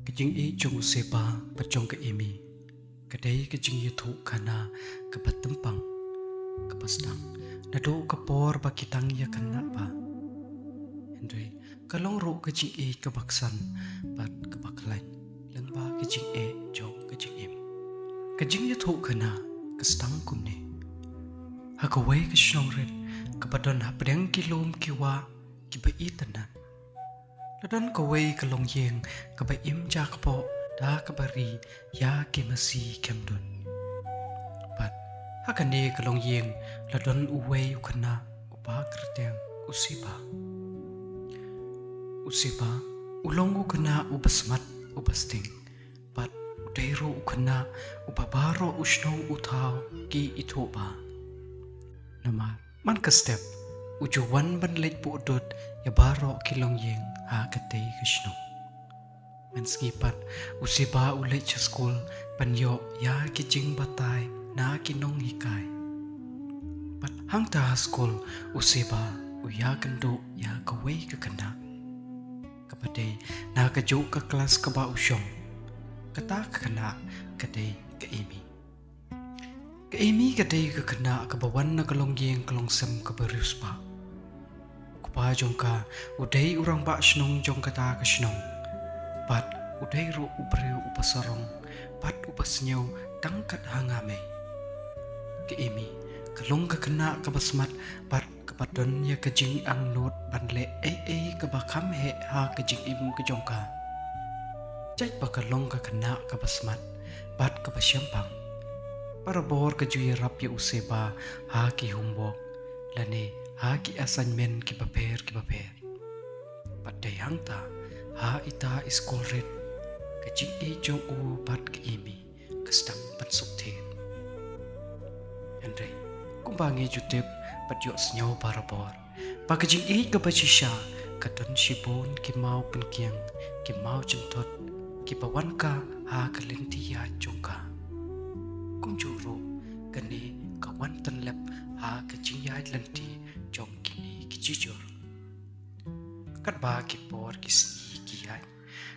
cái chính ý trong xe ba bắt trong cái emi cái đấy cái chính ý thụ khana cái bắt tấm bằng cái bắt stang đã đổ cái por ba kitang ya khana ba Henry cái long ro cái chính ý cái bạc san bắt cái bạc lạnh lưng ba cái chính ý trong cái chính im cái chính ý thụ khana cái stang kum ne ha cái way cái shnong red cái bắt don ha preng kilom kiwa cái ba itanan Ladan kaway kalong yeng kabay imja kapo da kabari ya kimasi kemdun. But hakane kalong yeng ladan uway ukana upa kerteng usiba. Usiba ulong ukana ubasmat ubasting. But udero ukana ubabaro usnong utaw ki itoba. Nama man ka step ujuwan ban late po udot ya baro kilong yeng ha katay kashno. Menskipat usiba ulit sa school panyo ya kijing batay na kinong hikay. Pat hang ta school usiba uya kendo ya kaway kakana. Kapaday na kajo ka klas ka ba usyong. Kata kakana kaday ka Amy. Ka Amy kaday kakana kabawan na kalongyeng kalongsam kabarius pa. Pa jong ka uday urang ba shnong jong kata ka shnong pat uday ro ubreu upasarong pat upasnyaw tangkat hangame ke emi kalong ka kena ka basmat pat kapadon ya kajing ang not banle ka bakam he ha kajing im ka jong ka jai pa kalong ka kena ka basmat pat ka basyampang para bor ka juya rap ya useba ha ki humbok lane ha ki assignment ki paper Padai hang ta ha ita school red ka jing e jong u pat ki imi ka stang pat suk the Henry kumbangi jutep pat yo snyaw para bor pa ka jing e ka bachisha ka don shibon ki mau penkiang ki mau jentot ki pawan ka ha ka lenti ya jongka kum juro kani ka wan tan lep ha ka jing ya lenti jong kini ki jijor kat ba ki por ki sni ki hai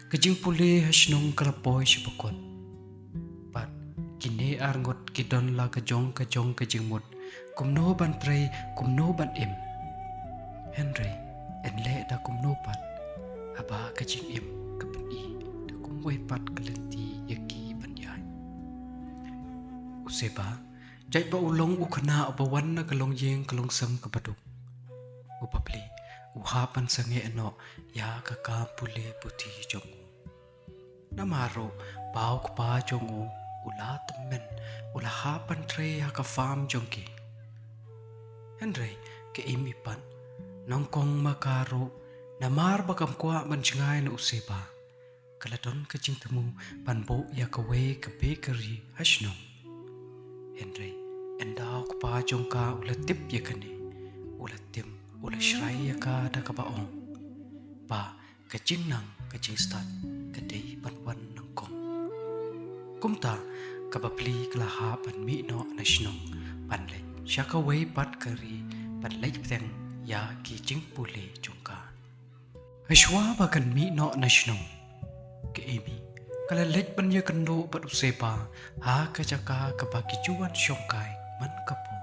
ka jing pule hasnong kalapoy si bakon pat kini arngot ki don la ka jong ka jing mut kumno ban prei kumno ban im Henry en le da kumno pat haba ka jing im ka pan i da kumway pat kalenti yaki ban yai useba jai ba ulong ukhana abawan na kalong yeng kalong sam ka baduk upapli uhapan sange eno ya kaka pule puti jongu namaro bau kpa jongu ula temen ula hapan tre ya ka farm jongki Henry ke imipan nongkong makaro namar bakam kwa manjngai na useba kaladon ka jing temu panbo ya ka we ka bakery hasnong Henry endau kpa jongka ula tip ya kane ula tim ula shrai ya ka da ka baong pa kajing nang kajing start kadai panwan nang kong kumta ka bapli kala ha pan mi no na shnong pan le shaka wei pat kari pan le pteng ya ki jing pule jongka hashwa ba kan mi no na shnong ke emi kala lek ban ya kan do pat usepa ha ka jaka ka ba ki juan shongkai man kapo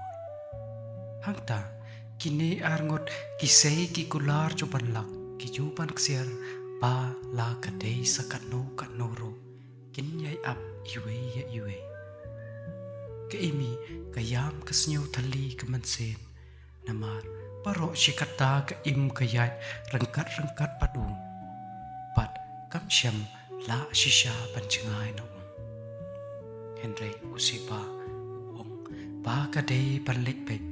hangta kini arngot kisei ki kular coban lak ki jupan ksiar pa la kadei sakano kanoro kin yai ap iwe ya iwe ke imi kayam kasnyo thali kamansen namar paro shikata ka im kayai rangkat padung pat kamsyam la shisha panchengai no Henry usipa uong pa kadei panlek pek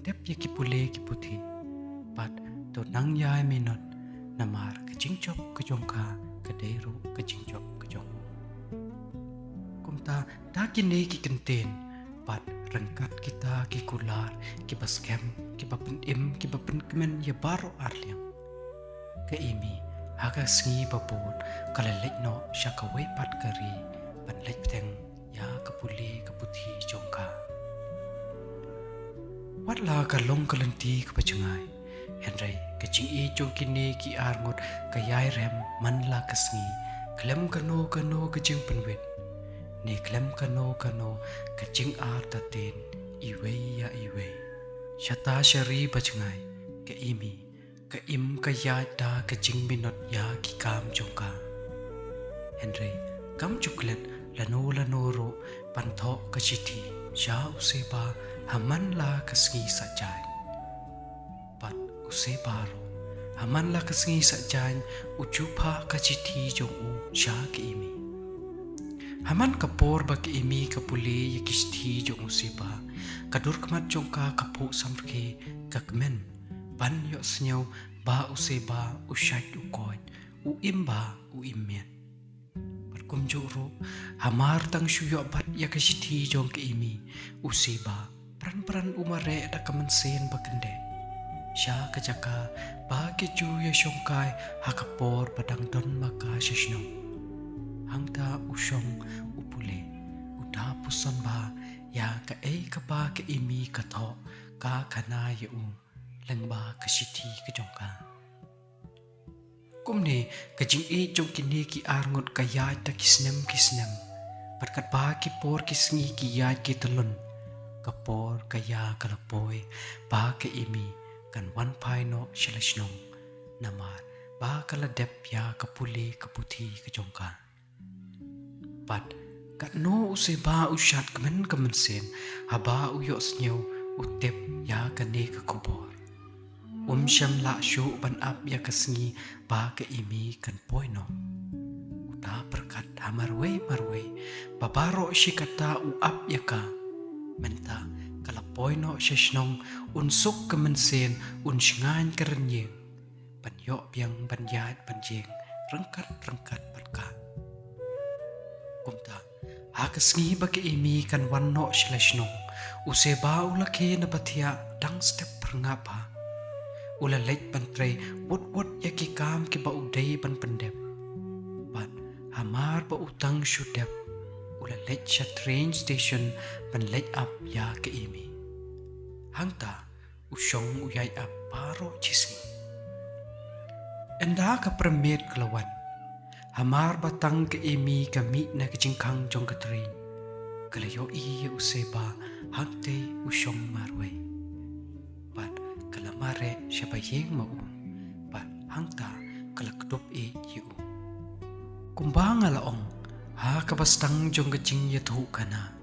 Dep ya ki pule ki puthi pat to nang yai minot namar ka jingchop ka jongka ka deru ka jingchop ka jong kumta ta kine ki kenten pat rangkat kita ki kular ki baskem ki bapen im ki bapen kemen ya baro arliang ka imi haga sngi babon kala lekno shaka we pat kari pan lek teng ya ka pule ka puthi jongka Wat la ka long kalenti ka pachangai Henry ka ching e jong kini ki arngot ka yai rem man la kasngi klem kano kejing penwet ni klem kano kejing taten iwei ya iwei shata shari bajngai ke imi ke im ke ya da kejing minot ya ki kam jongka Henry kam chuklet lano ro pantho ka chithi sha useba haman la kasngi sajai pat useba ro haman la kasngi sajai ujupa ka chithi jong u sha ki imi haman kapor ba ki imi ka puli ya kisti jong useba kadur kmat jongka kapu samke kakmen ban yo snyau ba useba ushait ukoit u imba u immen kumjuro hamar tang shuyo bat ya kasithi jong ke imi useba pran umare da kamansen bakende sha kajaka ba ke ju ya shongkai hakapor padang don maka shishno hangta ushong upule uda puson ba ya ka ka ba ke imi ka tho ka khana ya u lengba kasithi ka jongka kumne kajing jong kini ki arngot kaya ta kisnem patkat ba ki por kisngi ki ya ki telun kapor kaya kalapoy ba ke imi kan wan pai no shalashnom namar ba kala dep ya kapuli kaputhi ka jongka pat kat no use ba ushat kamen sen haba uyo snyo utep ya kane ka kubor sham la shu ban ap ya kasngi ba ke imi kan poino uta berkat hamarwe babaro shikata u ap ya ka menta kala poino shishnong unsuk kemensen unsngan kerenye ban yo biang ban yat ban jeng rengkat berka kumta ha kasngi ba ke imi kan wanno shleshnong use ba ulake na bathia dang step perngapa ula lek pantre wot yaki kam ki ba udai ban pendep ban hamar ba utang shudep ula lek sha train station ban lek up ya ke imi hangta ushong uyai up paro chisngi enda ka premet klawan hamar batang ke imi ka mi na ke jingkang jong ka train kalayo i useba hangte ushong marway kalamare siapa yang mau ba hangta kalakdop yu kumbang alaong ha kabastang jong kajing ya thu kana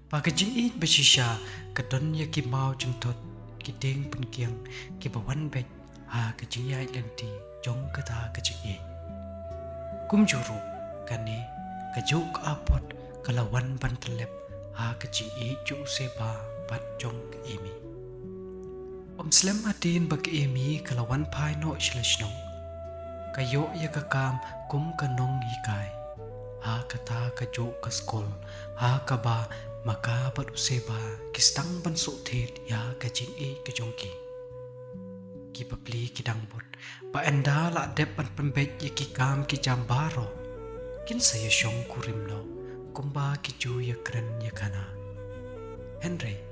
pa kajing basisha kadon ya ki mau jong tot ki ding penkiang ki bawan bek ha kajing ya lenti jong kata kajing kumjuru kane kajuk apot kalawan pantelep ha kajing ju seba pat jong imi Slem adin bag emi kalawan pai no shleshnong kayo ya kakam kum kanong hikai ha kata kajo ka skol ha kaba maka bat useba kistang banso thet ya kajing kajongki ki papli kidang bot ba enda la dep an pembet ya ki kam ki jambaro kin saya shong kurimlo kumba ki ju ya kren ya kana Henry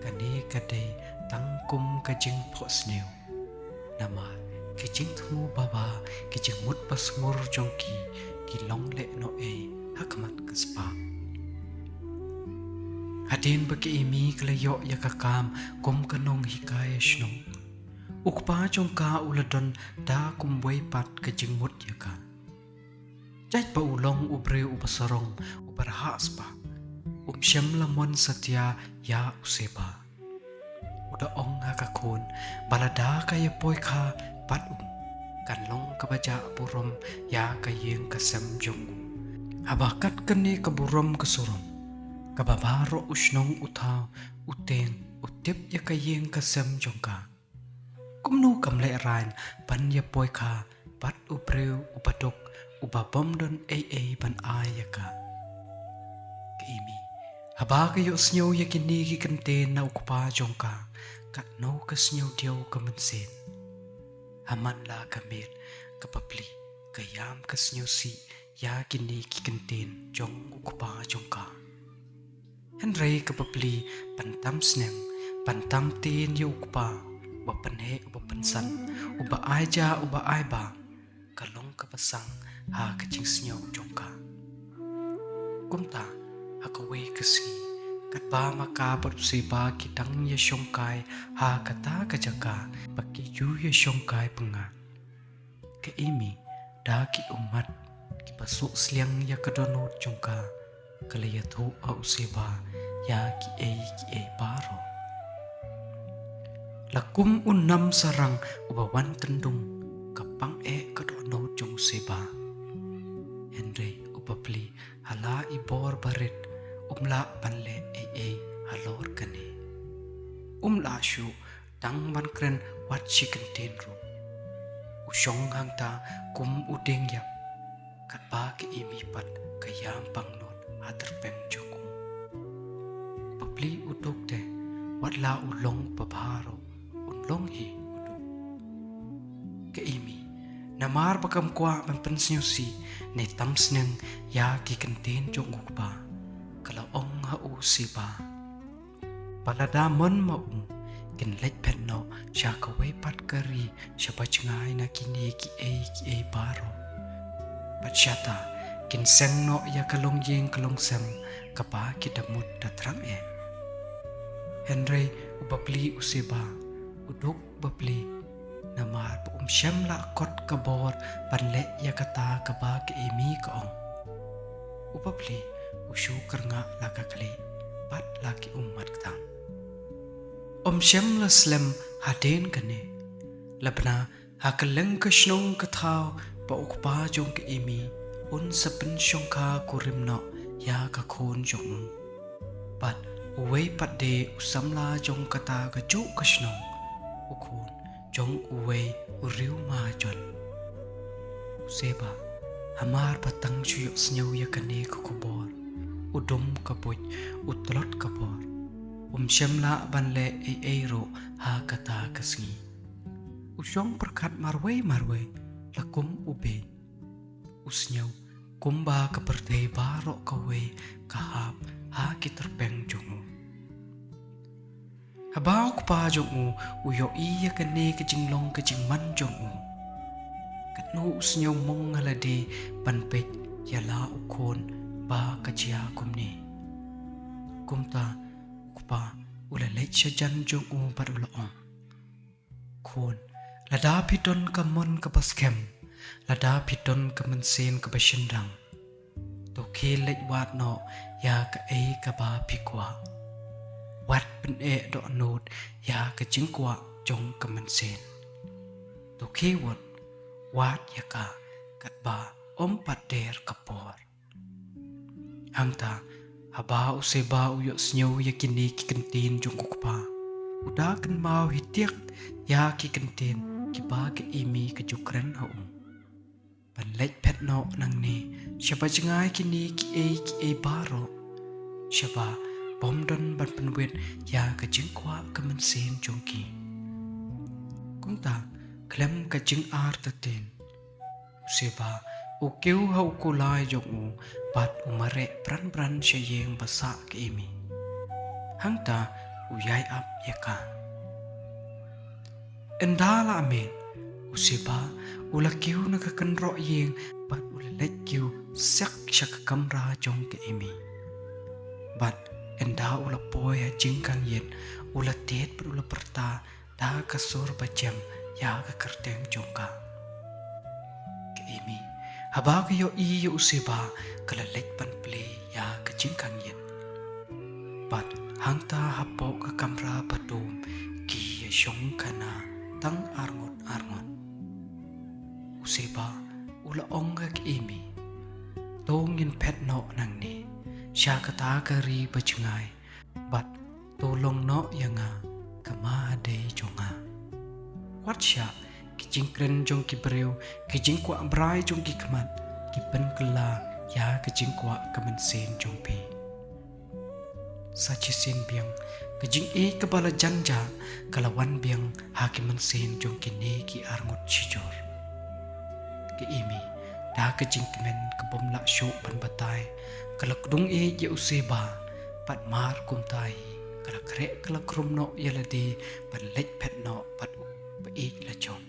kane kadai tangkum kajing posneu nama kajing thumu baba kajing mut pasngur jongki ki long le no hakmat kaspa hadin baki imi klayo ya kakam kum kanong hikaya shnong ukpa jongka uladon da kumway pat kajing mut yaka jait pa ulong ubre upasarong ubarhaspa shem lamon satya ya useba uda ong hakakon balada kaya poy ka pat kanlong kabaja burom ya kayeng kasem jong habakat kani kaburom kasurom kababaro usnong utaw uteng utip ya kayeng kasem jongka kumno kamle rain pan ya poy ka pat ubreu upadok ubabom don ban ayaka kaimi haba kayo snyo ya kinigi kante na ukupa jongka kat no ka snyo diyaw kamansin haman la kamil kapapli kayam ka snyo si ya kinigi kanten jong ukupa jongka Henry kapapli pantam snem pantam tin ya ukupa uba panhe uba pansan uba aja uba aiba kalong kapasang ha kajing snyaw jongka. Kumta hakawe kasi kat ba makapat usiba kitang ya syongkai ha kata kajaka pakiyu ya syongkai pengat. Kaimi daki umat kipasuk sliang ya kadonot jongka kalayatu a usiba ya ki e baro. Lakum unam sarang ubawan tendung kapang kadonot jong usiba. Henry upapli hala ibor barit umla panle halor kane. Umla syu tang ban kren wat chicken tenru. Usyong hangta kum udeng yap kat ba ke imi pat kayam pangnot aterpeng jong. Papli udok de wat la ulong babaro ulong hi udok. Ke imi namar bakam kwa mempensiusi ne tamsneng ya ki kenten jong ukba kalau ong ha usi ba. Palada mon kin lech pet no sya kawe pat kari sya bacngai na kini ki e baro. Pat syata kin seng no ya kalong yeng kalong sem kapa kita mut datrang Henry ubapli usiba uduk bapli namar pa syam la kot kabor panle ya kata kaba ke emi kaong. Ubapli usyu kernga la kakli pat laki umat ketang. Syam la slem haden kane labna hakaleng kashnong kathaw pa ukpa jong ke emi sapen syongka kurimno ya kakhon jong. Pat uwe pat de usamla jong kata kajuk kashnong ukhon jong uwe uriu majon. Useba hamar patang chuyok snyaw ya kane kukubor udum kapuj utlot kabor. Syamla banle ro ha kata kasngi. Usyong perkat marwe lakum ube. Usnyaw kumba kaperte barok kawe kahap ha kiterpeng jongu. Habaw kpa jongu uyo iya kane kajinglong kajingman jongu. Katno usnyaw mong halade panpet yala ukon ba kajia kumne. Kumta ukpa ulalait siya jan jong parulaong. Kon lada piton kamon kapaskem lada piton kamansin kabasyendang. Toke lait wat no ya ka kaba pikwa. Wat pen do nod ya ka jingkwa jong kamansin. Toke wat ya ka katba pader kapor. Hangta haba useba uyok snyaw ya kini ki kentin jong kukpa. Uda kan mau hitiak ya ki kentin ki ba ke imi ke jukren haung. Panlek pet no nang ne syaba jengai kini ki e baro. Syaba bomdon ban penwet ya ke jengkwa ke mensen jongki. Kungta klem ke jeng ar tatin. Useba ukeu hau kulai jong pat umare pran syayeng basak ke imi. Hangta uyai ap yaka. Endala amin usiba ulakiu nakakenro yeng pat ulalekkiu sak syak kamra jong ke imi. Bat enda ulapoy jingkang yen ulatet pat ulaperta da kasur bajam ya kakerteng jongka. Ke imi haba kayo iyo usiba kalalek panple ya kajingkang yen. Bat hangta hapo ka kamra padum ki syong kana tang arngot. Useba ula ongga ke imi tongin pet no nang ni sya kata kari bajngai bat tolong no yanga kama de jonga. Wat sya kijingkren jong ki breu kijingkwa brai jong ki kamat ki pen kela ya kijingkwa kemensen jong pi. Sachisin biang kejing kebala janja kalawan biang hakiman sen jong kini ki arngot cijor. Ke imi dah kejing kemen kebom lak syuk pan batai kalak dung ya useba pat mar kumtai kalak rek kalak rumno ya ladi pan lek pet no pat la jom.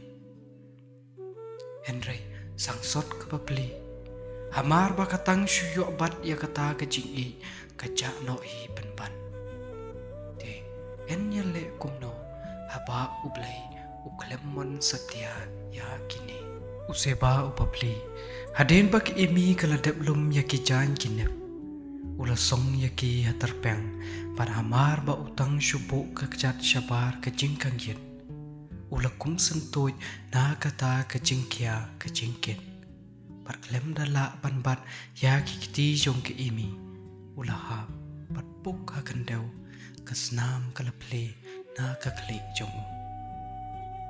Henry sang sot ka papli hamar ba katang shuyo bat ya kata ka jing i ka ja no hi ban ban te en ya le kum no haba ublai uklemon satya ya kini useba upapli haden bak emi kala deblum ya ki jan kinep ula song ya ki hatarpeng par hamar ba utang shubo ka jat shabar ka jing kangyen ula kum sentoi na kata ka jing kya ka jing ken par klem dala ban bat ya ki kiti jong ke emi ula ha pat puk ha kandau ka snam kala ple na ka kle jong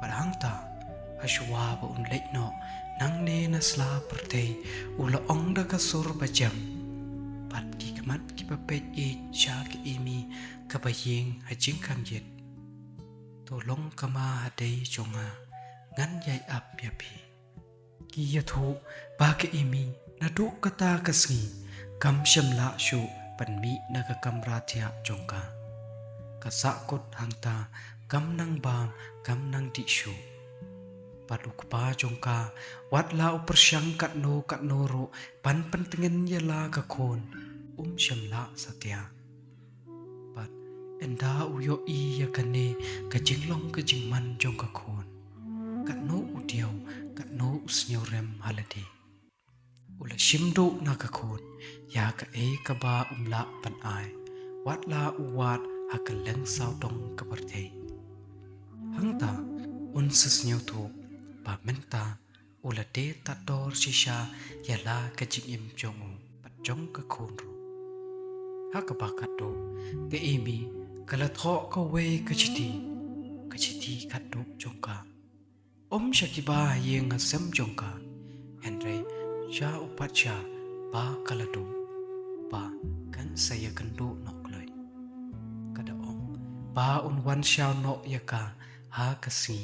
par hangta ashwa ba un lek no nang ne na sla perte ula ong da ka sur ba jam pat ki kamat ki pa pet e sha ki emi ka ba yeng ha jing kang yet to long kama ha dei jonga ngan yai ap ya pi ki ya thu ba ke emi na du kata ka si kam sham la shu pan mi na ka kam ra thia jongka ka sa kot hangta kam nang bam kam nang di shu paduk pa jongka wat la upar syang kat no ro pan pentengen ya la ka khon sham la satya pat enda uyo i ya kane ka jinglong ka jingman jongka khon kat no udiau kat no usnyo rem haladi ula shimdo na ka khon ya ka e ka ba la pan ai wat la uwat hakal leng sao dong ka barte hangta unsasnyo thu ba menta ula de ta dor shisha ya la ka jingim jong pat jong ka khon ro ha ka ba ka do ke emi kala tho ka we ka chiti ka do jong ka shakiba yeng asam jong ka henry sha upacha ba kala do ba kan saya kendo nok loi kada ong ba un wan shao no ya ka ha ka si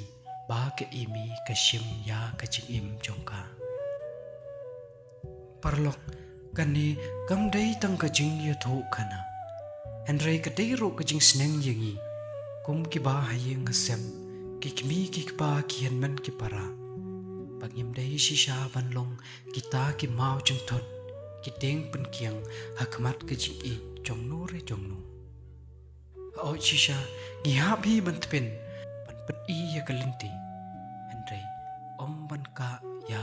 ba ke imi ka shim ya ka jing im jong ka parlok kani kam dei tang ka jing ya tho kana henry ka dei ro ka jing sneng yengi kum ki ba hayeng asam ki kmi ki ba ki hen man ki para pagim dei shisha ban long kita ki mau chung thot ki teng pen kiang hakmat ka jing i jong no re jong no o shisha ngi ha bi ban pen pan i ya kalinti henry ban ka ya